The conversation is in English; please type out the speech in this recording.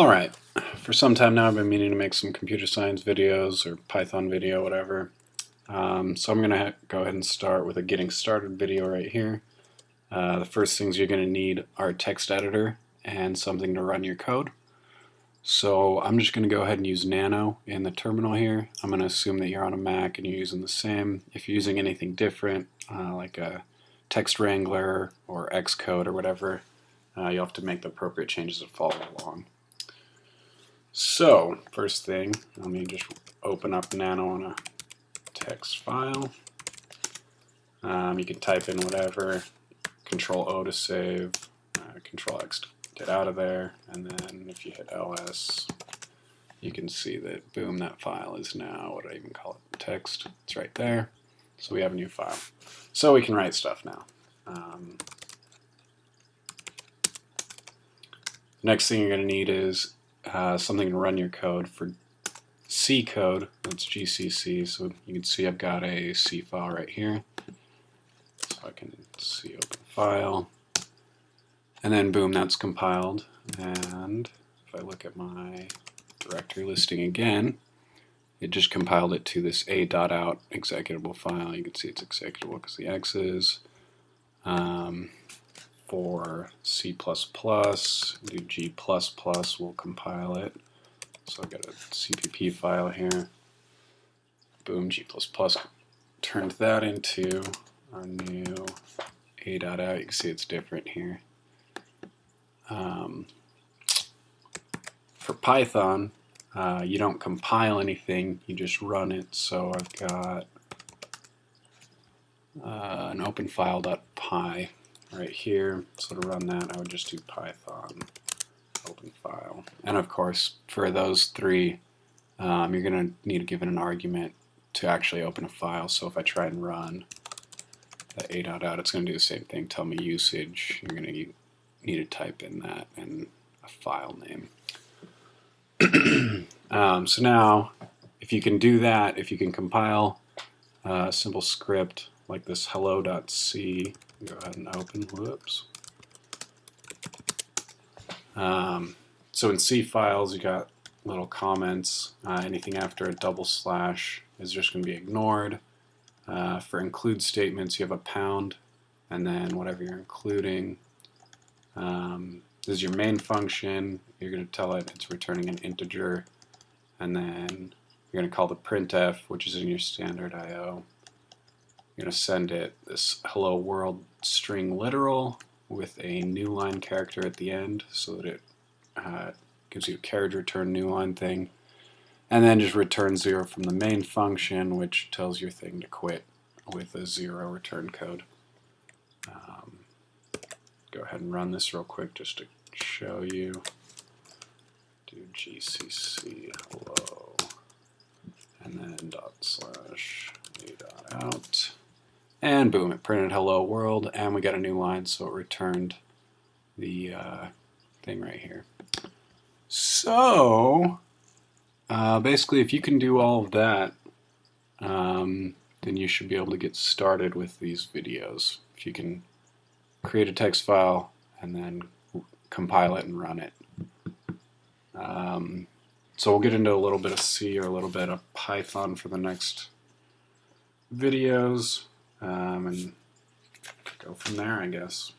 Alright, for some time now I've been meaning to make some computer science videos or Python video, whatever. So I'm going to go ahead and start with a getting started video right here. The first things you're going to need are a text editor and something to run your code. So I'm just going to go ahead and use Nano in the terminal here. I'm going to assume that you're on a Mac and you're using the same. If you're using anything different, like a Text Wrangler or Xcode or whatever, you'll have to make the appropriate changes to follow along. So, first thing, let me just open up Nano on a text file. You can type in whatever, Control O to save, Control X to get out of there, and then if you hit LS, you can see that, boom, that file is now, what do I even call it, text. It's right there. So we have a new file. So we can write stuff now. Next thing you're going to need is something to run your code. For C code, that's GCC, so you can see I've got a C file right here. So I can see open file, and then boom, that's compiled. And if I look at my directory listing again, it just compiled it to this a.out executable file. You can see it's executable because the X is. For C++, do G++, we'll compile it. So I've got a CPP file here. Boom, G++ turned that into our new a.out. You can see it's different here. For Python, you don't compile anything, you just run it. So I've got an openfile.py right here. So to run that, I would just do Python open file. And of course, for those three, you're going to need to give it an argument to actually open a file. So if I try and run the a.out, it's going to do the same thing. Tell me usage. You're going to need to type in that and a file name. So now, if you can do that, if you can compile a simple script like this hello.c, go ahead and open, whoops. So in C files, you got little comments. Anything after a double slash is just going to be ignored. For include statements, you have a pound, and then whatever you're including. This is your main function. You're going to tell it it's returning an integer, and then you're going to call the printf, which is in your standard I/O. You're going to send it this hello world string literal with a new line character at the end so that it gives you a carriage return new line thing, and then just return 0 from the main function, which tells your thing to quit with a 0 return code. Go ahead and run this real quick just to show you. Do gcc hello and then ./a.out. And boom, it printed hello world, and we got a new line, so it returned the thing right here. So, basically, if you can do all of that, then you should be able to get started with these videos. If you can create a text file and then compile it and run it. So we'll get into a little bit of C or a little bit of Python for the next videos. And go from there, I guess.